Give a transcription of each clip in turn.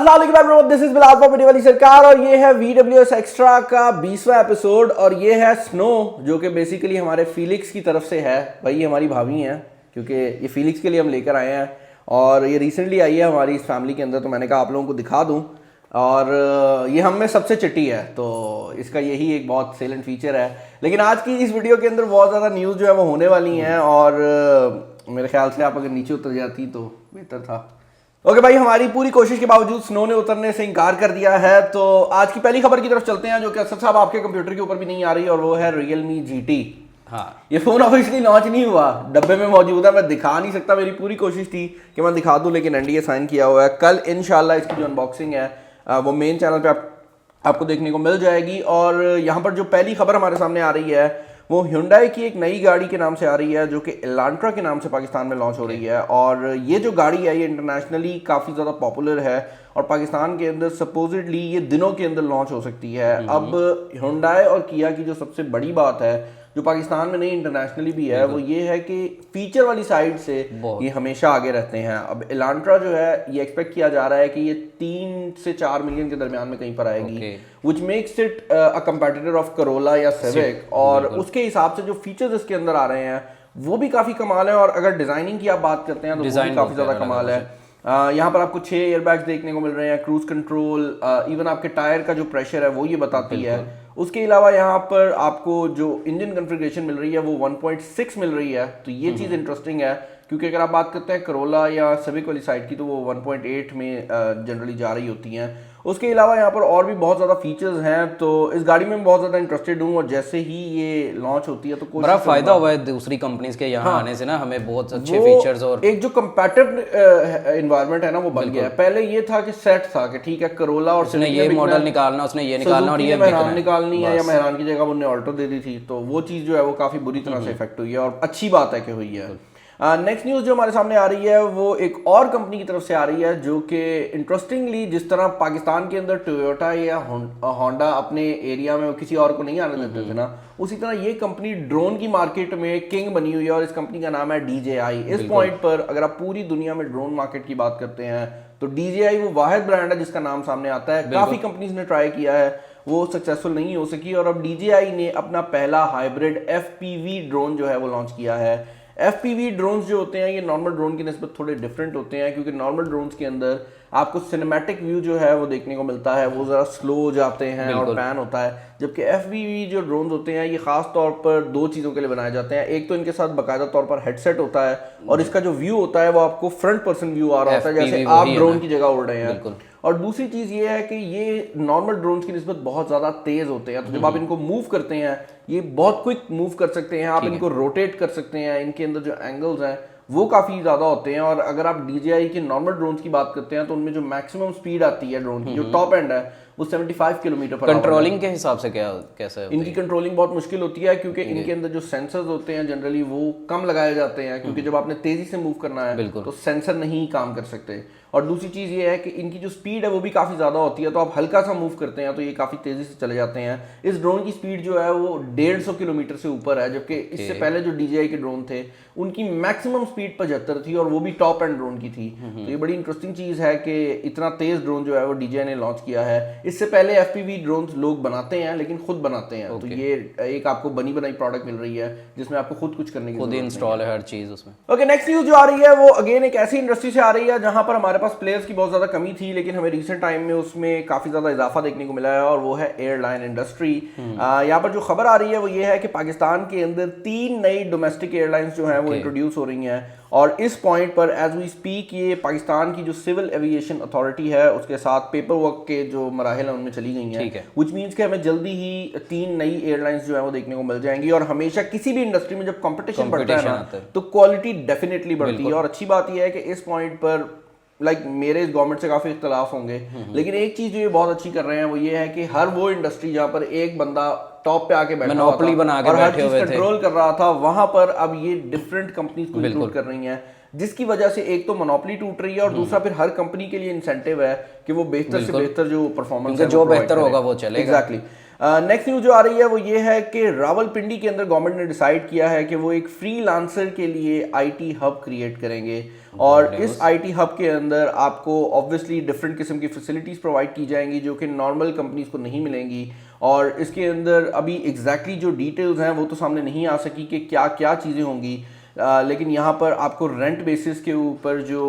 This is Bilal for वाली सरकार और ये है VWS एक्स्ट्रा का 20वां एपिसोड और ये है स्नो जो कि बेसिकली हमारे फीलिक्स की तरफ से है। भाई हमारी भाभी हैं क्योंकि ये फीलिक्स के लिए हम लेकर आए हैं और ये रिसेंटली आई है हमारी इस फैमिली के अंदर, तो मैंने कहा आप लोगों को दिखा दूं। और ये हम में सबसे चिट्टी है तो इसका यही एक बहुत सेलेंट फीचर है। लेकिन आज की इस वीडियो के अंदर बहुत ज़्यादा न्यूज़ जो है वो होने वाली हैं और मेरे ख्याल से आप अगर नीचे उतर जाती तो बेहतर था। ओके भाई, हमारी पूरी कोशिश के बावजूद स्नो ने उतरने से इनकार कर दिया है। तो आज की पहली खबर की तरफ चलते हैं जो कि असद साहब आपके कंप्यूटर के ऊपर भी नहीं आ रही और वो है Realme GT। हाँ, ये फोन ऑफिशियली लॉन्च नहीं हुआ, डब्बे में मौजूद है, मैं दिखा नहीं सकता। मेरी पूरी कोशिश थी कि मैं दिखा दूं लेकिन NDA साइन किया हुआ है। कल इंशाल्लाह इसकी जो अनबॉक्सिंग है वो मेन चैनल पे आपको देखने को मिल जाएगी। और यहाँ पर जो पहली खबर हमारे सामने आ रही है वो Hyundai की एक नई गाड़ी के नाम से आ रही है जो कि एलांट्रा के नाम से पाकिस्तान में लॉन्च हो रही है। और ये जो गाड़ी है ये इंटरनेशनली काफ़ी ज़्यादा पॉपुलर है और पाकिस्तान के अंदर सपोजिटली ये दिनों के अंदर लॉन्च हो सकती है। अब Hyundai और Kia की जो सबसे बड़ी बात है जो पाकिस्तान में नहीं इंटरनेशनली भी है वो ये है कि फीचर वाली साइड से ये हमेशा आगे रहते हैं। अब एलांट्रा जो है ये एक्सपेक्ट किया जा रहा है कि ये 3 से 4 मिलियन के दरमियान में कहीं पर आएगी, which makes it a competitor of Corolla या सिविक। और उसके हिसाब से जो फीचर्स इसके अंदर आ रहे हैं वो भी काफ़ी कमाल है। और अगर डिज़ाइनिंग की आप बात करते हैं तो वो भी काफ़ी ज़्यादा कमाल है। यहाँ पर आपको 6 एयरबैग्स देखने को मिल रहे हैं, क्रूज कंट्रोल, इवन आपके टायर का जो प्रेशर है वो ये बताती है। उसके अलावा यहाँ पर आपको जो इंजन कॉन्फ़िगरेशन मिल रही है वो 1.6 मिल रही है, तो ये चीज़ इंटरेस्टिंग है क्योंकि अगर आप बात करते हैं करोला या सिविक वाली साइड की तो वो 1.8 में जनरली जा रही होती हैं। उसके अलावा यहाँ पर और भी बहुत ज़्यादा फीचर्स हैं, तो इस गाड़ी में मैं बहुत ज़्यादा इंटरेस्टेड हूँ। और जैसे ही ये लॉन्च होती है तो बड़ा फायदा हुआ है दूसरी कंपनीज के यहाँ आने से ना, हमें बहुत अच्छे फीचर्स और एक जो कंपैटिबल एनवायरनमेंट है ना वो बन गया है। पहले ये था कि सेट था कि ठीक है करोला और उसने ये मॉडल निकालना, उसने ये निकालना और ये मेहरान निकालनी है या मेहरान की जगह उन्होंने ऑल्टो दे दी थी, तो वो चीज़ जो है वो काफ़ी बुरी तरह से इफेक्ट हुई है और अच्छी बात है कि हुई है। नेक्स्ट न्यूज़ जो हमारे सामने आ रही है वो एक और कंपनी की तरफ से आ रही है जो कि इंटरेस्टिंगली जिस तरह पाकिस्तान के अंदर टोयोटा या होंडा अपने एरिया में किसी और को नहीं आने देते थे ना, उसी तरह ये कंपनी ड्रोन की मार्केट में किंग बनी हुई है और इस कंपनी का नाम है DJI। इस पॉइंट पर अगर आप पूरी दुनिया में ड्रोन मार्केट की बात करते हैं तो DJI वो वाहिद ब्रांड है जिसका नाम सामने आता है। काफ़ी कंपनीज ने ट्राई किया है, वो सक्सेसफुल नहीं हो सकी और अब DJI ने अपना पहला हाइब्रिड FPV ड्रोन जो है वो लॉन्च किया है। FPV ड्रोन्स जो होते हैं ये नॉर्मल ड्रोन की निस्बत थोड़े डिफरेंट होते हैं क्योंकि नॉर्मल ड्रोन्स के अंदर आपको सिनेमैटिक व्यू जो है वो देखने को मिलता है, वो ज़रा स्लो हो जाते हैं और पैन होता है। जबकि FPV जो ड्रोन्स होते हैं ये खास तौर पर 2 चीज़ों के लिए बनाए जाते हैं। एक तो इनके साथ बाकायदा तौर पर हेडसेट होता है और इसका जो व्यू होता है वो आपको फ्रंट पर्सन व्यू आ रहा होता है जैसे आप ड्रोन की जगह उड़ रहे हैं। और दूसरी चीज़ ये है कि ये नॉर्मल ड्रोन्स की निस्बत बहुत ज़्यादा तेज़ होते हैं, तो जब आप इनको मूव करते हैं ये बहुत क्विक मूव कर सकते हैं, आप इनको रोटेट कर सकते हैं, इनके अंदर जो एंगल्स हैं वो काफ़ी ज़्यादा होते हैं। और अगर आप DJI के नॉर्मल ड्रोन्स की बात करते हैं तो उनमें जो मैक्सिमम स्पीड आती है ड्रोन की जो टॉप एंड है वो 75 किलोमीटर पर। कंट्रोलिंग के हिसाब से कैसे होती इनकी कंट्रोलिंग बहुत मुश्किल होती है क्योंकि इनके अंदर जो सेंसर्स होते हैं जनरली वो कम लगाए जाते हैं क्योंकि जब आपने तेजी से मूव करना है तो सेंसर नहीं काम कर सकते। और दूसरी चीज़ ये है कि इनकी जो स्पीड है वो भी काफ़ी ज़्यादा होती है, तो आप हल्का सा मूव करते हैं तो ये काफ़ी तेज़ी से चले जाते हैं। इस ड्रोन की स्पीड जो है वो 150 किलोमीटर से ऊपर है, जबकि इससे पहले जो DJI के ड्रोन थे उनकी मैक्सिमम स्पीड 75 थी और वो भी टॉप एंड ड्रोन की थी। तो ये बड़ी इंटरेस्टिंग चीज़ है कि इतना तेज़ ड्रोन जो है वो DJI ने लॉन्च किया है। इससे पहले FPV ड्रोन लोग बनाते हैं लेकिन खुद बनाते हैं, तो ये एक आपको बनी बनाई प्रोडक्ट मिल रही है जिसमें आपको खुद कुछ करने की खुद इंस्टॉल है हर चीज़ उसमें। ओके, नेक्स्ट न्यूज़ जो आ रही है वो अगेन एक ऐसी इंडस्ट्री से आ रही है जहां पर हमारे पास प्लेयर्स की बहुत ज़्यादा कमी थी लेकिन हमें रिसेंट टाइम में उसमें काफ़ी ज़्यादा इजाफा देखने को मिला है और वो है एयरलाइन इंडस्ट्री। यहाँ पर जो खबर आ रही है वो ये है कि पाकिस्तान के अंदर 3 नई डोमेस्टिक एयरलाइंस जो हैं वो इंट्रोड्यूस हो रही हैं और इस पॉइंट पर एज वी स्पीक ये पाकिस्तान की जो सिविल एविएशन अथॉरिटी है उसके साथ पेपर वर्क के जो मराहल हैं उनमें चली गई हैं, विच मीन्स कि हमें जल्दी ही 3 नई एयरलाइंस जो है वो देखने को मिल जाएंगी। और हमेशा किसी भी इंडस्ट्री में जब कंपटीशन बढ़ता है ना तो क्वालिटी डेफिनेटली बढ़ती है। और अच्छी बात यह है कि इस पॉइंट पर मेरे इस गवर्नमेंट से काफ़ी इख्तलाफ होंगे लेकिन एक चीज़ जो ये बहुत अच्छी कर रहे हैं वो ये है कि हर वो इंडस्ट्री जहाँ पर एक बंदा टॉप पे आके बैठा मोनोपोली बना के और हर बैठे चीज़ हुए थे, कंट्रोल कर रहा था, वहां पर अब ये डिफरेंट कंपनीज को इंक्लूड कर रही हैं जिसकी वजह से एक तो मोनोपोली टूट रही है और दूसरा फिर हर कंपनी के लिए इंसेंटिव है कि वो बेहतर से बेहतर जो परफॉर्मेंस है जो बेहतर होगा वो चलेगा। एग्जैक्टली। नेक्स्ट न्यूज जो आ रही है वो ये है कि रावलपिंडी के अंदर गवर्नमेंट ने डिसाइड किया है कि वो एक फ्रीलांसर के लिए आईटी हब क्रिएट करेंगे और इस आईटी हब के अंदर आपको ऑब्वियसली डिफरेंट किस्म की फैसिलिटीज प्रोवाइड की जाएंगी जो कि नॉर्मल कंपनीज को नहीं मिलेंगी। और इसके अंदर अभी एग्जैक्टली जो डिटेल्स हैं वो तो सामने नहीं आ सकी कि क्या क्या चीज़ें होंगी, लेकिन यहाँ पर आपको रेंट बेसिस के ऊपर जो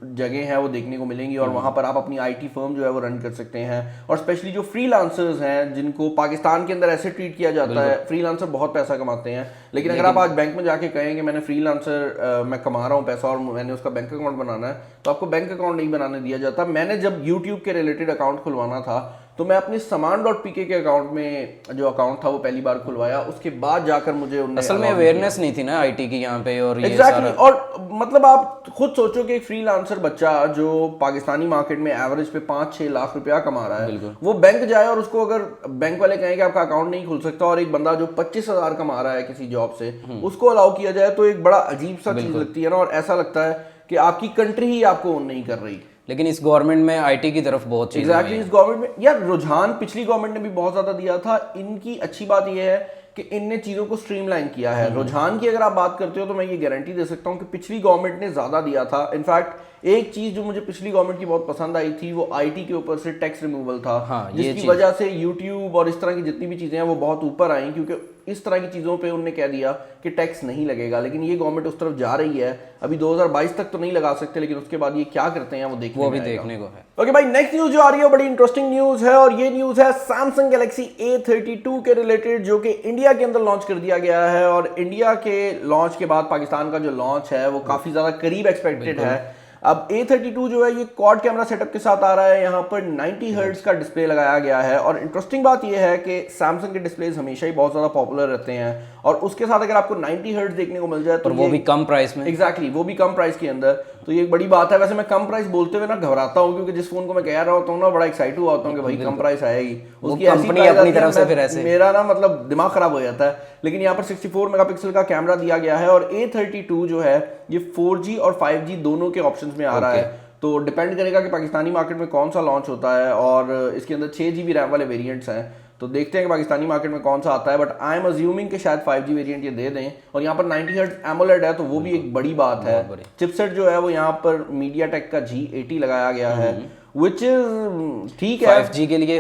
जगह है वो देखने को मिलेंगी और वहाँ पर आप अपनी आईटी फर्म जो है वो रन कर सकते हैं। और स्पेशली जो फ्रीलांसर्स हैं जिनको पाकिस्तान के अंदर ऐसे ट्रीट किया जाता है, फ्रीलांसर बहुत पैसा कमाते हैं, लेकिन अगर आप आज बैंक में जाके कहें कि मैंने फ्रीलांसर मैं कमा रहा हूँ पैसा और मैंने उसका बैंक अकाउंट बनाना है, तो आपको बैंक अकाउंट नहीं बनाने दिया जाता। मैंने जब यूट्यूब के रिलेटेड अकाउंट खुलवाना था तो मैं अपने saman.pk के अकाउंट में जो अकाउंट था वो पहली बार खुलवाया, उसके बाद जाकर मुझे असल में अवेयरनेस नहीं थी ना आईटी की यहाँ पे। और ये सारा और मतलब आप खुद सोचो कि एक फ्रीलांसर बच्चा जो पाकिस्तानी मार्केट में एवरेज पे 5-6 लाख रुपया कमा रहा है, वो बैंक जाए और उसको अगर बैंक वाले कहें कि आपका अकाउंट नहीं खुल सकता और एक बंदा जो 25,000 कमा रहा है किसी जॉब से उसको अलाउ किया जाए, तो एक बड़ा अजीब सा चीज लगती है ना। और ऐसा लगता है कि आपकी कंट्री ही आपको ओन नहीं कर रही। लेकिन इस गवर्नमेंट में आईटी की तरफ बहुत चीज़ एग्जैक्टली इस गवर्नमेंट में यार रुझान पिछली गवर्नमेंट ने भी बहुत ज्यादा दिया था। इनकी अच्छी बात यह है कि इनने चीजों को स्ट्रीमलाइन किया है। रुझान की अगर आप बात करते हो तो मैं ये गारंटी दे सकता हूँ कि पिछली गवर्नमेंट ने ज्यादा दिया था। इनफैक्ट एक चीज जो मुझे पिछली गवर्नमेंट की बहुत पसंद आई थी वो आईटी के ऊपर से टैक्स रिमूवल था। हाँ, जिसकी वजह से यूट्यूब और इस तरह की जितनी भी चीजें हैं वो बहुत ऊपर आई, क्योंकि इस तरह की चीजों पे उन्होंने कह दिया कि टैक्स नहीं लगेगा। लेकिन ये गवर्नमेंट उस तरफ जा रही है। अभी 2022 तक तो नहीं लगा सकते, लेकिन उसके बाद ये क्या करते हैं वो देखने को है। ओके भाई, नेक्स्ट न्यूज जो आ रही है बड़ी इंटरेस्टिंग न्यूज है और ये न्यूज है सैमसंग गैलेक्सी A32 के रिलेटेड, जो कि इंडिया के अंदर लॉन्च कर दिया गया है। और इंडिया के लॉन्च के बाद पाकिस्तान का जो लॉन्च है वो काफी ज्यादा करीब एक्सपेक्टेड है। अब A32 जो है ये क्वाड कैमरा सेटअप के साथ आ रहा है। यहाँ पर 90 हर्ट्ज का डिस्प्ले लगाया गया है। और इंटरेस्टिंग बात ये है कि सैमसंग के डिस्प्लेज हमेशा ही बहुत ज्यादा पॉपुलर रहते हैं और उसके साथ अगर आपको 90 हर्ट्ज देखने को मिल जाए तो वो भी कम प्राइस में, एग्जैक्टली वो भी कम प्राइस के अंदर, तो ये एक बड़ी बात है। वैसे मैं कम प्राइस बोलते हुए ना घबराता हूँ, क्योंकि जिस फोन को मैं कह रहा होता हूँ ना बड़ा एक्साइट हुआ होता हूँ कि भाई कम प्राइस आएगी, उसकी कंपनी अपनी तरफ से फिर ऐसे मेरा ना मतलब दिमाग खराब हो जाता है। लेकिन यहाँ पर 64 मेगापिक्सल का कैमरा दिया गया है और A32 जो है ये 4G और 5G दोनों के ऑप्शंस में आ रहा है। तो डिपेंड करेगा कि पाकिस्तानी मार्केट में कौन सा लॉन्च होता है और इसके अंदर 6GB रैम वाले वेरिएंट्स हैं, तो देखते हैं कि पाकिस्तानी मार्केट में कौन सा आता है। बट आई एम अज्यूमिंग कि शायद 5G वेरिएंट ये दे दें। और यहाँ पर 90 हर्ट्ज एमोलेड है तो वो भी एक बड़ी बात है। चिपसेट जो है वो यहाँ पर मीडियाटेक का G80 लगाया गया है, विच इज ठीक है 5G के लिए।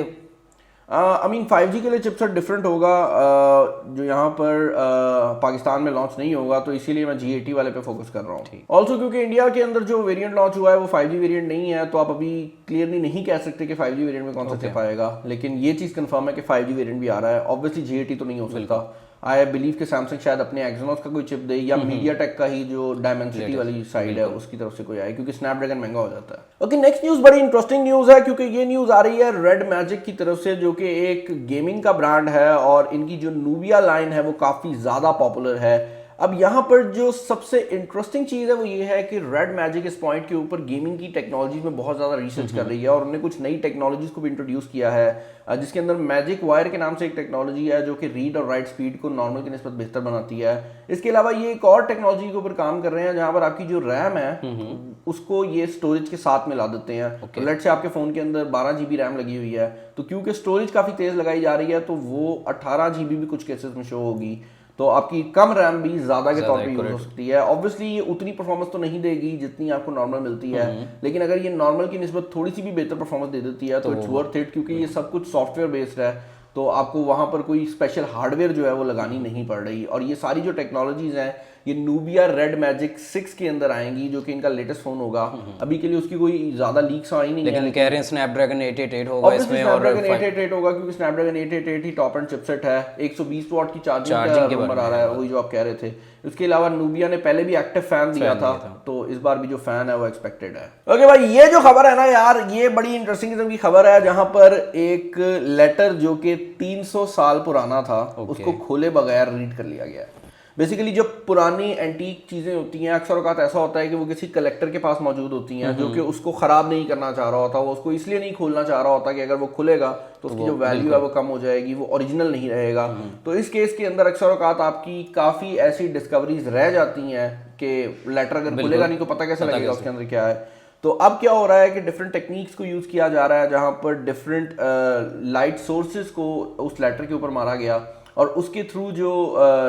आई मीन 5G के लिए चिपसेट डिफरेंट होगा जो यहाँ पर पाकिस्तान में लॉन्च नहीं होगा, तो इसीलिए मैं G80 वाले पे फोकस कर रहा हूँ। ऑल्सो क्योंकि इंडिया के अंदर जो वेरिएंट लॉन्च हुआ है वो 5G वेरिएंट नहीं है, तो आप अभी क्लियरली नहीं कह सकते कि 5G वेरिएंट में कौन सा चिप आएगा। लेकिन ये चीज़ कंफर्म है कि 5G वेरिएंट भी आ रहा है। ऑब्वियसली G80 तो नहीं हो सकता। आई बिलीव कि सैमसंग शायद अपने एक्सोनॉस का कोई चिप दे या मीडियाटेक का ही जो डायमेंसिटी वाली साइड है उसकी तरफ से कोई आए, क्योंकि स्नैपड्रैगन महंगा हो जाता है। ओके, नेक्स्ट न्यूज़ बड़ी इंटरेस्टिंग न्यूज़ है क्योंकि ये न्यूज़ आ रही है रेड मैजिक की तरफ से, जो कि एक गेमिंग का ब्रांड है और इनकी जो नूबिया लाइन है वो काफ़ी ज़्यादा पॉपुलर है। अब यहाँ पर जो सबसे इंटरेस्टिंग चीज़ है वो ये है कि रेड मैजिक इस पॉइंट के ऊपर गेमिंग की टेक्नोलॉजी में बहुत ज़्यादा रिसर्च कर रही है और उन्होंने कुछ नई टेक्नोलॉजीज को भी इंट्रोड्यूस किया है, जिसके अंदर मैजिक वायर के नाम से एक टेक्नोलॉजी है जो कि रीड और राइट स्पीड को नॉर्मल की निस्बत बेहतर बनाती है। इसके अलावा ये एक और टेक्नोलॉजी के ऊपर काम कर रहे हैं जहाँ पर आपकी जो रैम है उसको ये स्टोरेज के साथ मिला देते हैं। तो लेट से आपके फ़ोन के अंदर 12GB रैम लगी हुई है, तो क्योंकि स्टोरेज काफ़ी तेज़ लगाई जा रही है तो वो 18GB भी कुछ केसेस में शो होगी, तो आपकी कम रैम भी ज्यादा के तौर पे यूज हो सकती है। ऑब्वियसली ये उतनी परफॉर्मेंस तो नहीं देगी जितनी आपको नॉर्मल मिलती है, लेकिन अगर ये नॉर्मल की निस्बत थोड़ी सी भी बेहतर परफॉर्मेंस दे देती है तो इट्स वर्थ इट, क्योंकि ये सब कुछ सॉफ्टवेयर बेस्ड है, तो आपको वहां पर कोई स्पेशल हार्डवेयर जो है वो लगानी नहीं पड़ रही। और ये सारी जो टेक्नोलॉजीज हैं ये नूबिया रेड मैजिक 6 के अंदर आएंगी, जो कि इनका लेटेस्ट फोन होगा। अभी के लिए उसकी कोई ज्यादा लीक्स आई नहीं है, लेकिन कह रहे हैं स्नैपड्रैगन 888 होगा इसमें, और स्नैपड्रैगन 888 होगा क्योंकि Snapdragon 888 he top and chipset है। 120 वॉट की चार्जिंग का नंबर आ रहा है, वही जो आप कह रहे थे। उसके अलावा नूबिया ने पहले भी एक्टिव फैन दिया था, तो इस बार भी जो फैन है वो एक्सपेक्टेड है। ओके भाई, ये जो खबर है ना यार, ये बड़ी इंटरेस्टिंग किस्म की खबर है, जहां पर एक लेटर जो कि 300 साल पुराना था उसको खोले बगैर रीड कर लिया गया है। बेसिकली जो पुरानी एंटीक चीज़ें होती हैं अक्सर औकात ऐसा होता है कि वो किसी कलेक्टर के पास मौजूद होती हैं जो कि उसको ख़राब नहीं करना चाह रहा होता, वो उसको इसलिए नहीं खोलना चाह रहा होता कि अगर वो खुलेगा तो उसकी जो वैल्यू है वो कम हो जाएगी, वो ओरिजिनल नहीं रहेगा। तो इस केस के अंदर अक्सर औकात आपकी काफ़ी ऐसी डिस्कवरीज रह जाती हैं कि लेटर अगर खुलेगा नहीं तो पता कैसे लगेगा उसके अंदर क्या है। तो अब क्या हो रहा है कि डिफरेंट टेक्निक्स को यूज़ किया जा रहा है, जहाँ पर डिफरेंट लाइट सोर्सेज को उस लेटर के ऊपर मारा गया और उसके थ्रू जो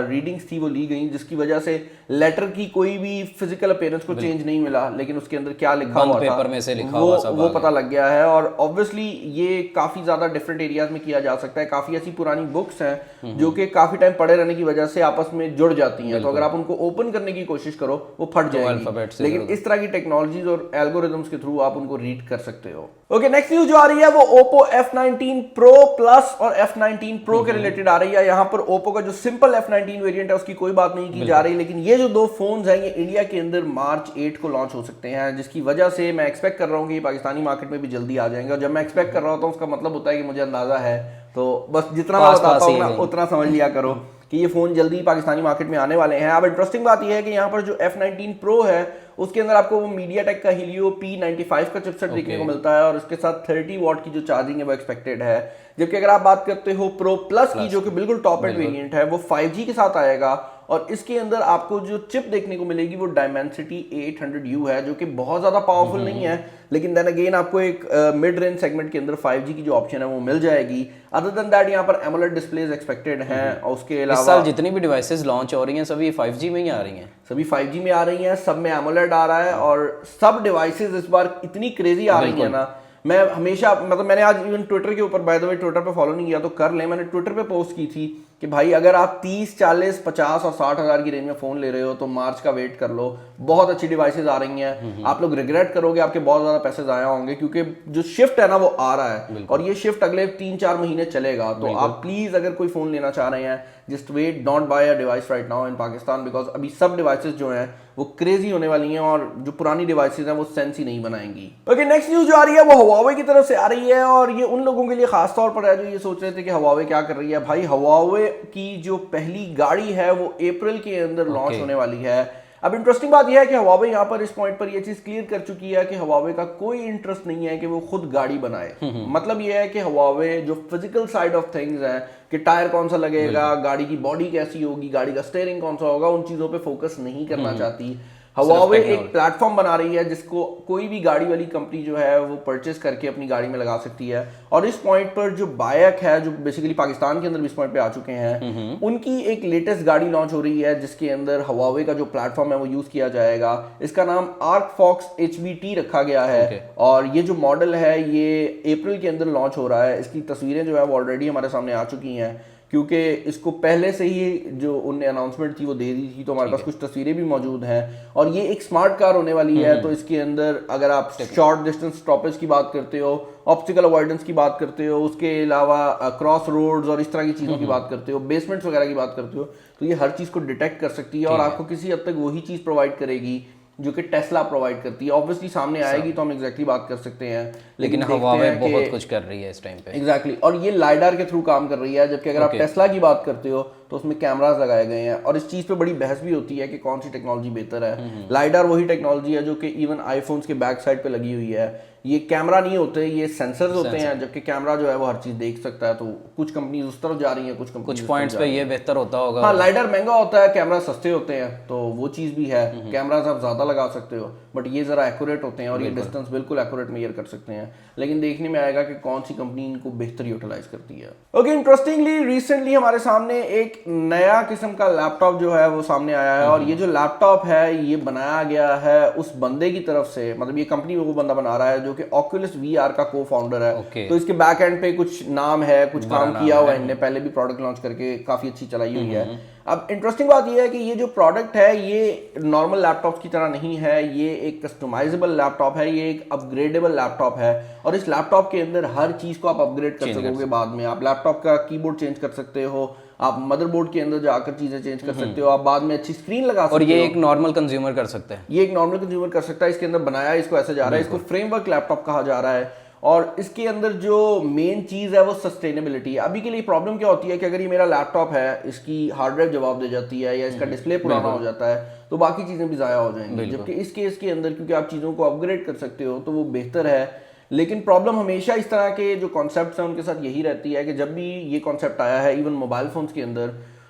रीडिंग्स थी वो ली गई, जिसकी वजह से लेटर की कोई भी फिजिकल अपीयरेंस को चेंज नहीं मिला, लेकिन उसके अंदर क्या लिखा हुआ था पेपर में से लिखा हुआ सब वो पता लग गया है। और ऑब्वियसली ये काफ़ी ज़्यादा डिफरेंट एरियाज में किया जा सकता है। काफ़ी ऐसी पुरानी बुक्स हैं जो कि काफ़ी टाइम पड़े रहने की वजह से आपस में जुड़ जाती हैं, तो अगर आप उनको ओपन करने की कोशिश करो वो फट जाएगी, लेकिन इस तरह की टेक्नोलॉजीज और एल्गोरिथम्स के थ्रू आप उनको रीड कर सकते हो। ओके, नेक्स्ट न्यूज जो आ रही है वो Oppo F19 Pro Plus और F19 Pro के रिलेटेड आ रही है। यहाँ पर Oppo का जो सिंपल F19 वेरिएंट है उसकी कोई बात नहीं की जा रही, लेकिन ये जो दो फोन्स हैं ये इंडिया के अंदर मार्च 8 को लॉन्च हो सकते हैं, जिसकी वजह से मैं एक्सपेक्ट कर रहा हूँ कि पाकिस्तानी मार्केट में भी जल्दी आ जाएंगे। और जब मैं एक्सपेक्ट कर रहा होता हूँ उसका मतलब होता है कि मुझे अंदाजा है, तो बस जितना मैं बताता हूँ ना उतना समझ लिया करो कि ये फोन जल्दी पाकिस्तानी मार्केट में आने वाले हैं। अब इंटरेस्टिंग बात यह है कि यहाँ पर जो F19 Pro है उसके अंदर आपको वो मीडियाटेक का Helio P95 का चिपसेट देखने को मिलता है और उसके साथ 30 वॉट की जो चार्जिंग है वो एक्सपेक्टेड है। जबकि अगर आप बात करते हो Pro Plus की, जो कि बिल्कुल टॉप एंड वेरिएंट है, वो 5G के साथ आएगा और इसके अंदर आपको जो चिप देखने को मिलेगी वो Dimensity 800U है, जो कि बहुत ज्यादा पावरफुल नहीं है, लेकिन देन अगेन आपको एक मिड रेंज सेगमेंट के अंदर 5G की जो ऑप्शन है वो मिल जाएगी। अदर देन दैट यहाँ पर AMOLED डिस्प्लेज एक्सपेक्टेड हैं और उसके अलावा इस साल जितनी भी डिवाइसेस लॉन्च हो रही हैं सभी 5G में ही आ रही हैं, सभी 5G में आ रही हैं, सब में AMOLED आ रहा है और सब डिवाइसेस इस बार इतनी क्रेजी आ रही है ना। मैं हमेशा मतलब मैंने आज इवन ट्विटर के ऊपर, बाय द वे ट्विटर पे फॉलो नहीं किया तो कर ले, मैंने ट्विटर पे पोस्ट की थी कि भाई अगर आप 30, 40, 50 और 60 हज़ार की रेंज में फोन ले रहे हो तो मार्च का वेट कर लो, बहुत अच्छी डिवाइसेस आ रही हैं। आप लोग रिग्रेट करोगे, आपके बहुत ज्यादा पैसे जाया होंगे, क्योंकि जो शिफ्ट है ना वो आ रहा है और ये शिफ्ट अगले 3-4 महीने चलेगा। तो आप प्लीज अगर कोई फोन लेना चाह रहे हैं, just wait, don't buy a device right now in Pakistan, because अभी सब डिवाइसेस जो हैं वो क्रेजी होने वाली हैं और जो पुरानी डिवाइसेस हैं वो सेंस ही नहीं बनाएंगी। ओके, नेक्स्ट न्यूज जो आ रही है वो Huawei की तरफ से आ रही है और ये उन लोगों के लिए खास तौर पर है जो ये सोच रहे थे कि Huawei क्या कर रही है। भाई Huawei की जो पहली गाड़ी है वो अप्रैल के अंदर लॉन्च होने वाली है। अब इंटरेस्टिंग बात यह है कि Huawei यहाँ पर इस पॉइंट पर ये चीज क्लियर कर चुकी है कि Huawei का कोई इंटरेस्ट नहीं है कि वो खुद गाड़ी बनाए। मतलब ये है कि Huawei जो फिजिकल साइड ऑफ थिंग्स है कि टायर कौन सा लगेगा, गाड़ी की बॉडी कैसी होगी, गाड़ी का स्टीयरिंग कौन सा होगा, उन चीजों पे फोकस नहीं करना चाहती। Huawei एक प्लेटफॉर्म बना रही है जिसको कोई भी गाड़ी वाली कंपनी जो है वो परचेस करके अपनी गाड़ी में लगा सकती है। और इस पॉइंट पर जो बायक है, जो बेसिकली पाकिस्तान के अंदर भी इस पॉइंट पे आ चुके हैं, उनकी एक लेटेस्ट गाड़ी लॉन्च हो रही है जिसके अंदर Huawei का जो प्लेटफॉर्म है वो यूज किया जाएगा। इसका नाम ArcFox HBT रखा गया है और ये जो मॉडल है ये अप्रैल के अंदर लॉन्च हो रहा है। इसकी तस्वीरें जो है वो ऑलरेडी हमारे सामने आ चुकी हैं, क्योंकि इसको पहले से ही जो उनने अनाउंसमेंट थी वो दे दी थी, तो हमारे पास कुछ तस्वीरें भी मौजूद हैं। और ये एक स्मार्ट कार होने वाली है, तो इसके अंदर अगर आप शॉर्ट डिस्टेंस स्टॉपेज की बात करते हो, ऑब्स्टिकल अवॉइडेंस की बात करते हो, उसके अलावा क्रॉस रोड्स और इस तरह की चीज़ों की बात करते हो, बेसमेंट्स वगैरह की बात करते हो, तो ये हर चीज़ को डिटेक्ट कर सकती है और आपको किसी हद तक वही चीज़ प्रोवाइड करेगी जो कि टेस्ला प्रोवाइड करती है। ऑब्वियसली सामने आएगी तो हम एग्जैक्टली बात कर सकते हैं, लेकिन Huawei बहुत कुछ कर रही है इस टाइम पे। एग्जैक्टली और ये लाइडार के थ्रू काम कर रही है, जबकि अगर आप टेस्ला की बात करते हो तो उसमें कैमरास लगाए गए हैं और इस चीज पे बड़ी बहस भी होती है कि कौन सी टेक्नोलॉजी बेहतर है। लाइडार वही टेक्नोलॉजी है जो कि इवन आईफोन्स के बैक साइड पे लगी हुई है। ये कैमरा नहीं होते, ये सेंसर्स होते हैं, जबकि कैमरा जो है वो हर चीज देख सकता है। तो कुछ कंपनीज उस तरफ जा रही हैं, कुछ पॉइंट्स पे ये बेहतर होता होगा। हाँ, लाइडार महंगा होता है, कैमरा सस्ते होते हैं, तो वो चीज भी है। कैमरास आप ज्यादा लगा सकते हो बट ये जरा एक्यूरेट होते हैं और ये डिस्टेंस बिल्कुल एक्यूरेट मेजर कर सकते हैं, लेकिन देखने में आएगा कि कौन सी कंपनी इनको बेहतर यूटिलाइज करती है। ओके, इंटरेस्टिंगली रिसेंटली हमारे सामने एक नया किस्म का लैपटॉप जो है वो सामने आया है और ये जो लैपटॉप है ये बनाया गया है उस बंदे की तरफ से, मतलब ये कंपनी में वो बंदा बना रहा है जो कि Oculus VR का को फाउंडर है। तो इसके बैक एंड पे कुछ नाम है, कुछ काम किया हुआ है, इनने पहले भी प्रोडक्ट लॉन्च करके काफी अच्छी चलाई हुई है। अब इंटरेस्टिंग बात यह है कि ये जो प्रोडक्ट है ये नॉर्मल लैपटॉप की तरह नहीं है, ये एक कस्टमाइजेबल लैपटॉप है, ये एक अपग्रेडेबल लैपटॉप है और इस लैपटॉप के अंदर हर चीज को आप अपग्रेड कर सकोगे। बाद में आप लैपटॉप का कीबोर्ड चेंज कर सकते हो, आप मदरबोर्ड के अंदर जाकर चीजें चेंज कर सकते हो, आप बाद में अच्छी स्क्रीन लगा सकते हो। और ये एक नॉर्मल कंज्यूमर कर सकता है, ये एक नॉर्मल कंज्यूमर कर सकता है। इसके अंदर बनाया इसको ऐसे जा रहा है, इसको फ्रेमवर्क लैपटॉप कहा जा रहा है और इसके अंदर जो मेन चीज है वो सस्टेनेबिलिटी है। अभी के लिए प्रॉब्लम क्या होती है कि अगर ये मेरा लैपटॉप है, इसकी हार्ड ड्राइव जवाब दे जाती है या इसका डिस्प्ले पुराना हो जाता है तो बाकी चीजें भी जाया हो जाएंगी, जबकि इस केस के अंदर क्योंकि आप चीजों को अपग्रेड कर सकते हो तो वो बेहतर है। लेकिन प्रॉब्लम हमेशा इस तरह के जो कॉन्सेप्ट हैं उनके साथ यही रहती है कि जब भी ये कॉन्सेप्ट आया है इवन मोबाइल फोन्स के अंदर,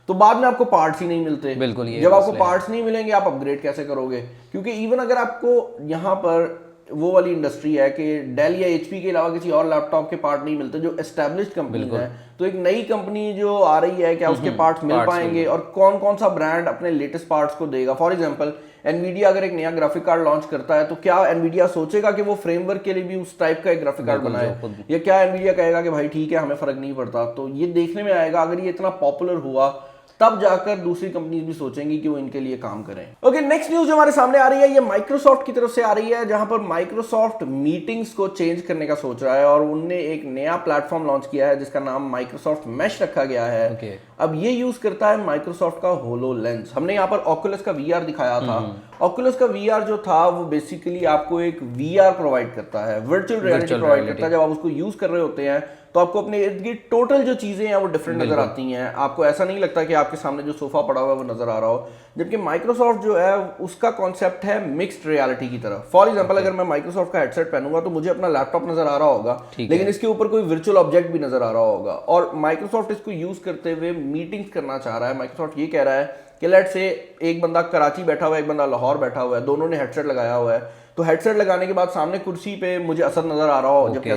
तो बाद में आपको पार्ट्स ही नहीं मिलते। बिल्कुल, जब आपको पार्ट्स नहीं मिलेंगे आप अपग्रेड कैसे करोगे? क्योंकि इवन अगर आपको यहाँ पर वो वाली इंडस्ट्री है कि डेल या एचपी के अलावा किसी और लैपटॉप के पार्ट नहीं मिलते जो एस्टेब्लिश्ड कंपनी है। तो एक नई कंपनी जो आ रही है, क्या उसके पार्ट्स मिल पाएंगे और कौन कौन सा ब्रांड अपने लेटेस्ट पार्ट्स को देगा। फॉर एग्जांपल एनवीडिया अगर एक नया ग्राफिक कार्ड लॉन्च करता है तो क्या एनवीडिया सोचेगा कि वो फ्रेमवर्क के लिए भी उस टाइप का एक ग्राफिक कार्ड बनाए, या क्या एनवीडिया कहेगा कि भाई ठीक है हमें फर्क नहीं पड़ता। तो ये देखने में आएगा। अगर ये इतना पॉपुलर हुआ तब जाकर दूसरी कंपनीज भी सोचेंगी कि वो इनके लिए काम करें। ओके, नेक्स्ट न्यूज जो हमारे सामने आ रही है ये माइक्रोसॉफ्ट की तरफ से आ रही है, जहां पर माइक्रोसॉफ्ट मीटिंग्स को चेंज करने का सोच रहा है और उनने एक नया प्लेटफॉर्म लॉन्च किया है जिसका नाम माइक्रोसॉफ्ट मैश रखा गया है। अब ये यूज करता है माइक्रोसॉफ्ट का होलोलेंस। हमने यहाँ पर ऑक्यूलस का वीआर दिखाया था। ऑक्यूलस का वीआर जो था वो बेसिकली आपको एक वीआर प्रोवाइड करता है, वर्चुअल रियलिटी प्रोवाइड करता है। जब आप उसको यूज कर रहे होते हैं तो आपको अपने इर्द गिर्द टोटल जो चीजें हैं वो डिफरेंट नजर आती हैं। आपको ऐसा नहीं लगता कि आपके सामने जो सोफा पड़ा हुआ है वो नजर आ रहा हो। जबकि माइक्रोसॉफ्ट जो है उसका कॉन्सेप्ट है मिक्स्ड रियलिटी की तरफ। फॉर एग्जांपल अगर मैं माइक्रोसॉफ्ट का हेडसेट पहनूंगा तो मुझे अपना लैपटॉप नजर आ रहा होगा, लेकिन इसके ऊपर कोई वर्चुअल ऑब्जेक्ट भी नजर आ रहा होगा। और माइक्रोसॉफ्ट इसको यूज करते हुए मीटिंग्स करना चाह रहा है। माइक्रोसॉफ्ट ये कह रहा है कि लेट से एक बंदा कराची बैठा हुआ है, एक बंदा लाहौर बैठा हुआ है, दोनों ने हेडसेट लगाया हुआ है। तो हेडसेट लगाने के बाद सामने कुर्सी पे मुझे असद नजर आ रहा हो, जबकि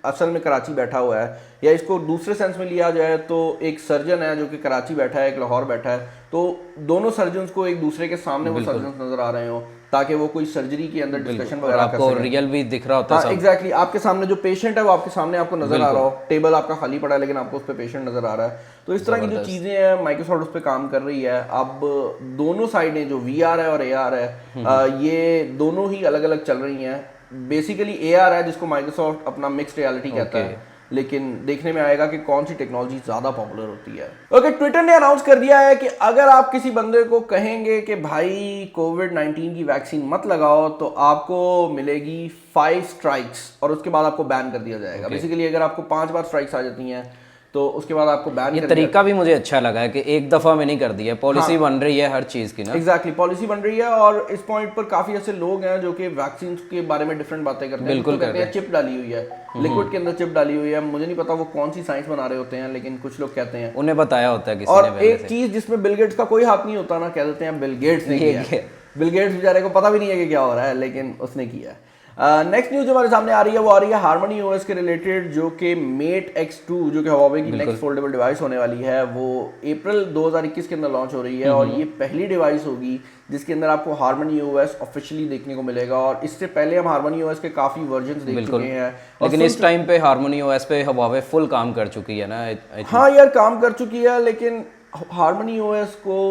असल में कराची बैठा हुआ है। या इसको दूसरे सेंस में लिया जाए तो एक सर्जन है जो कि कराची बैठा है, एक लाहौर बैठा है, तो दोनों सर्जन्स को एक दूसरे के सामने वो सर्जन्स नजर आ रहे हो ताकि वो कोई सर्जरी के अंदर डिस्कशन वगैरह कर सकें। रियल भी दिख रहा होता है। एग्जैक्टली, आपके सामने जो पेशेंट है वो आपके सामने आपको नजर आ रहा हो, टेबल आपका खाली पड़ा है लेकिन आपको उस पर पेशेंट नजर आ रहा है। तो इस तरह की जो चीजें हैं माइक्रोसॉफ्ट उस पर काम कर रही है। अब दोनों साइडें जो वीआर है और एआर है ये दोनों ही अलग अलग चल रही हैं। बेसिकली एआर है जिसको माइक्रोसॉफ्ट अपना मिक्स्ड रियलिटी कहता है, लेकिन देखने में आएगा कि कौन सी टेक्नोलॉजी ज्यादा पॉपुलर होती है। ओके, ट्विटर ने अनाउंस कर दिया है कि अगर आप किसी बंदे को कहेंगे कि भाई कोविड-19 की वैक्सीन मत लगाओ तो आपको मिलेगी 5 स्ट्राइक्स और उसके बाद आपको बैन कर दिया जाएगा। बेसिकली अगर आपको 5 बार स्ट्राइक्स आ जाती हैं तो उसके बाद आपको बैन। ये तरीका भी मुझे अच्छा लगा है कि एक दफा में नहीं कर दिया, पॉलिसी बन रही है हर चीज की ना। एग्जैक्टली, पॉलिसी बन रही है। और इस पॉइंट पर काफी ऐसे लोग हैं जो कि वैक्सीन के बारे में डिफरेंट बातें करते हैं। बिल्कुल कहते हैं चिप डाली हुई है, लिक्विड के अंदर चिप डाली हुई है। मुझे नहीं पता वो कौन सी साइंस बना रहे होते हैं, लेकिन कुछ लोग कहते हैं, उन्हें बताया होता है किसी और ने। एक चीज जिसमें बिल गेट्स का कोई हाथ नहीं होता ना, कह देते हैं बिल गेट्स ने किया। बिल गेट्स बेचारे को पता भी नहीं है कि क्या हो रहा है, लेकिन उसने किया। नेक्स्ट न्यूज जो हमारे सामने आ रही है वो आ रही है हार्मनी ओएस के रिलेटेड, जो कि मेट X2 जो कि Huawei की नेक्स्ट फोल्डेबल डिवाइस होने वाली है वो अप्रैल 2021 के अंदर लॉन्च हो रही है। और ये पहली डिवाइस होगी जिसके अंदर आपको हार्मनी ओएस ऑफिशियली देखने को मिलेगा। और इससे पहले हम हार्मनी ओएस के काफी वर्जन्स देख चुके हैं, लेकिन इस टाइम पे हार्मनी ओएस पे Huawei फुल काम कर चुकी है ना। हाँ यार, काम कर चुकी है, लेकिन हार्मनी ओएस को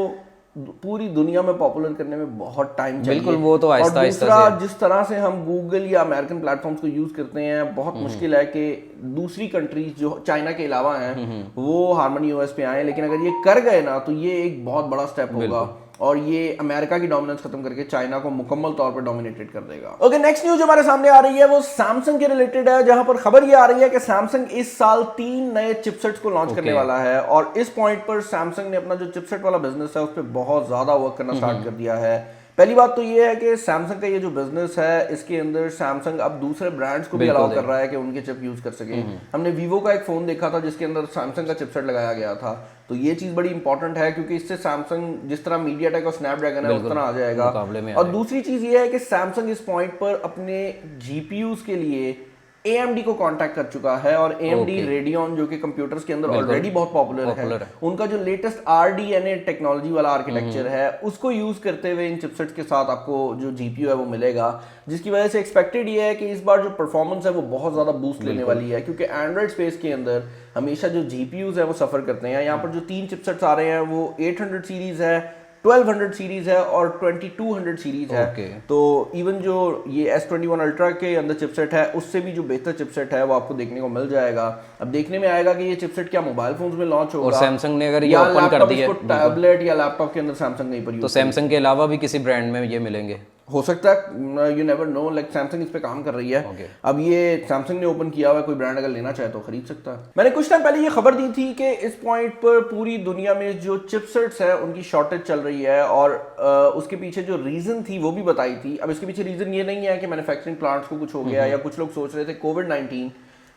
पूरी दुनिया में पॉपुलर करने में बहुत टाइम चाहिए। बिल्कुल, वो तो आहिस्ता आहिस्ता जिस तरह से हम गूगल या अमेरिकन प्लेटफॉर्म्स को यूज करते हैं, बहुत मुश्किल है कि दूसरी कंट्रीज जो चाइना के अलावा हैं वो हार्मनी ओएस पे आए। लेकिन अगर ये कर गए ना तो ये एक बहुत बड़ा स्टेप होगा और ये अमेरिका की डोमिनेंस खत्म करके चाइना को मुकम्मल तौर पर डोमिनेटेड कर देगा। ओके, नेक्स्ट न्यूज हमारे सामने आ रही है वो सैमसंग के रिलेटेड है, जहां पर खबर ये आ रही है कि सैमसंग इस साल 3 नए चिपसेट्स को लॉन्च करने वाला है। और इस पॉइंट पर सैमसंग ने अपना जो चिपसेट वाला बिजनेस है उस पर बहुत ज्यादा वर्क करना स्टार्ट कर दिया है। पहली बात तो ये है कि सैमसंग का ये जो बिजनेस है इसके अंदर सैमसंग अब दूसरे ब्रांड्स को भी अलाउ कर रहा है कि उनके चिप यूज कर सके। हमने वीवो का एक फोन देखा था जिसके अंदर सैमसंग का चिपसेट लगाया गया था, तो ये चीज बड़ी इंपॉर्टेंट है क्योंकि इससे सैमसंग जिस तरह मीडियाटेक और स्नैपड्रैगन है उस तरह आ जाएगा। और दूसरी चीज ये है कि सैमसंग इस पॉइंट पर अपने जीपीयूज के लिए AMD को कांटेक्ट कर चुका है। और AMD Radeon जो कि कंप्यूटर्स के अंदर ऑलरेडी बहुत पॉपुलर है, उनका जो लेटेस्ट RDNA टेक्नोलॉजी वाला आर्किटेक्चर है उसको यूज करते हुए इन चिपसेट्स के साथ आपको जो GPU है वो मिलेगा, जिसकी वजह से एक्सपेक्टेड ये है कि इस बार जो परफॉर्मेंस है वो बहुत ज्यादा बूस्ट लेने वाली है। क्योंकि एंड्रॉइड स्पेस के अंदर हमेशा जो GPUs है वो सफर करते हैं। यहाँ पर जो 3 चिपसेट्स आ रहे हैं वो 800 सीरीज है, 1200 सीरीज है और 2200 सीरीज है। तो इवन जो ये S21 अल्ट्रा के अंदर चिपसेट है उससे भी जो बेहतर चिपसेट है वो आपको देखने को मिल जाएगा। अब देखने में आएगा कि ये चिपसेट क्या मोबाइल फोन्स में लॉन्च होगा, और सैमसंग ने अगर ये ओपन कर दिया टैबलेट या लैपटॉप के अंदर सैमसंग नहीं पर, तो सैमसंग के अलावा भी किसी ब्रांड में ये मिलेंगे, हो सकता है, you never know. Like Samsung इस पे काम कर रही है। अब ये सैमसंग ने ओपन किया हुआ है, कोई ब्रांड अगर लेना चाहे तो खरीद सकता है। मैंने कुछ टाइम पहले ये खबर दी थी कि इस पॉइंट पर पूरी दुनिया में जो चिपसेट्स है उनकी शॉर्टेज चल रही है और उसके पीछे जो रीजन थी वो भी बताई थी। अब इसके पीछे रीजन ये नहीं है कि मैन्युफैक्चरिंग प्लांट्स को कुछ हो गया या कुछ लोग सोच रहे थे कोविड-19,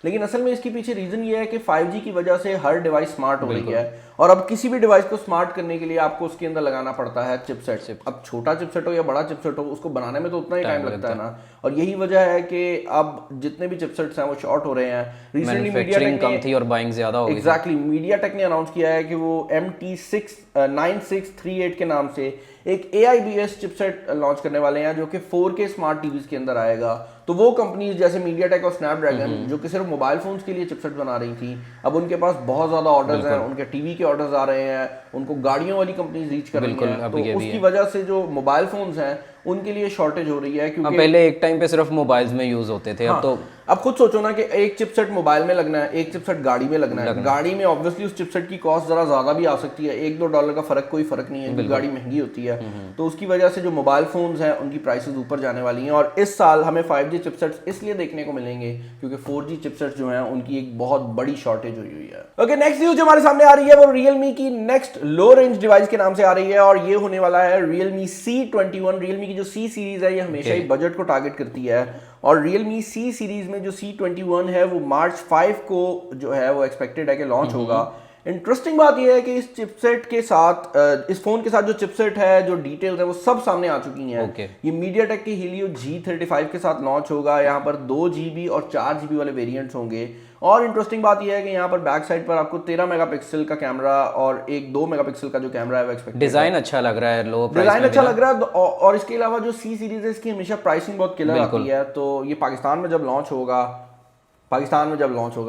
लेकिन असल में इसके पीछे रीजन ये है कि 5G की वजह से हर डिवाइस स्मार्ट हो रही है और अब किसी भी डिवाइस को स्मार्ट करने के लिए आपको उसके अंदर लगाना पड़ता है चिपसेट। अब छोटा चिपसेट हो या बड़ा चिपसेट हो, उसको बनाने में तो उतना ही टाइम लगता है ना, और यही वजह है कि अब जितने भी चिपसेट्स हैं वो शॉर्ट हो रहे हैं। रिसेंटली मैन्युफैक्चरिंग कम थी और बाइंग ज्यादा हो गई। एग्जैक्टली, मीडियाटेक ने अनाउंस किया है कि वो MT9638 के नाम से एक AIBS चिपसेट लॉन्च करने वाले हैं जो कि 4K स्मार्ट टीवीज के अंदर आएगा। तो वो कंपनीज जैसे मीडियाटेक और स्नैपड्रैगन जो कि सिर्फ मोबाइल फोन्स के लिए चिपसेट बना रही थी, अब उनके पास बहुत ज्यादा ऑर्डर्स हैं, उनके टीवी के ऑर्डर्स आ रहे हैं, उनको गाड़ियों वाली कंपनीज रीच कर रही हैं। तो उसकी वजह से जो मोबाइल फोन्स हैं उनके लिए शॉर्टेज हो रही है, क्योंकि पहले एक टाइम पे सिर्फ मोबाइल्स में यूज होते थे। अब तो अब खुद सोचो ना कि एक चिपसेट मोबाइल में लगना है, एक चिपसेट गाड़ी में लगना है। गाड़ी में ऑब्वियसली उस चिपसेट की कॉस्ट जरा ज्यादा भी आ सकती है, $1-2 का फर्क कोई फर्क नहीं है, गाड़ी महंगी होती है। तो उसकी वजह से जो मोबाइल फोन्स हैं उनकी प्राइसेस ऊपर जाने वाली हैं, और इस साल हमें 5G चिपसेट्स इसलिए देखने को मिलेंगे क्योंकि 4G चिपसेट्स जो हैं उनकी एक बहुत बड़ी शॉर्टेज हुई है। ओके, नेक्स्ट न्यूज जो हमारे सामने आ रही है वो Realme की नेक्स्ट लो रेंज डिवाइस के नाम से आ रही है, और ये होने वाला है Realme C21। Realme की जो C सीरीज है ये हमेशा ही बजट को टारगेट करती है, और Realme C सीरीज में जो C21 है वो March 5 को जो है वो एक्सपेक्टेड है कि लॉन्च होगा। इंटरेस्टिंग बात यह है कि इस चिपसेट के साथ, इस फोन के साथ जो चिपसेट है, जो डिटेल्स है वो सब सामने आ चुकी हैं। ये मीडियाटेक के Helio G35 के साथ लॉन्च होगा। यहाँ पर 2GB और 4GB वाले वेरिएंट्स होंगे, और इंटरेस्टिंग बात यह है कि यहाँ पर बैक साइड पर आपको 13 मेगापिक्सल का कैमरा और एक 2 मेगापिक्सल का जो कैमरा है वो एक्सपेक्टेड। डिजाइन अच्छा लग रहा है, लो प्राइस डिजाइन अच्छा लग रहा है, और इसके अलावा जो C सीरीज है इसकी हमेशा प्राइसिंग बहुत किलर आती है। तो ये पाकिस्तान में जब लॉन्च होगा,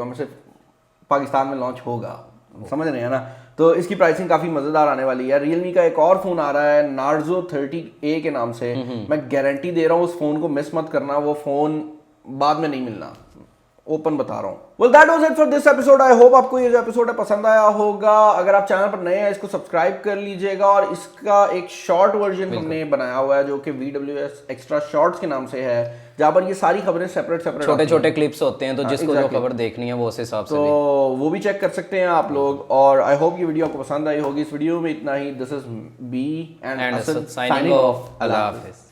मतलब पाकिस्तान में लॉन्च होगा, समझ रहे हैं ना, तो इसकी प्राइसिंग काफी मजेदार आने वाली है। Realme का एक और फोन आ रहा है Narzo 30A के नाम से। मैं गारंटी दे रहा हूँ उस फोन को मिस मत करना, वो फोन बाद में नहीं मिलना, ओपन बता रहा हूँ। Well, that was it for this episode. I hope आपको ये जो एपिसोड है पसंद आया होगा। अगर आप चैनल पर नए हैं इसको सब्सक्राइब कर लीजिएगा, और इसका एक शॉर्ट वर्जन हमने बनाया हुआ है जो कि VWS एक्स्ट्रा शॉर्ट्स के नाम से है, जहाँ पर ये सारी खबरें सेपरेट छोटे क्लिप्स होते हैं, तो जिसको जो खबर देखनी है वो उस हिसाब से तो वो भी चेक कर सकते हैं आप लोग। और आई होप ये वीडियो आपको पसंद आई होगी। इस वीडियो में इतना ही। This is B and signing off. अल्लाह हाफिज़।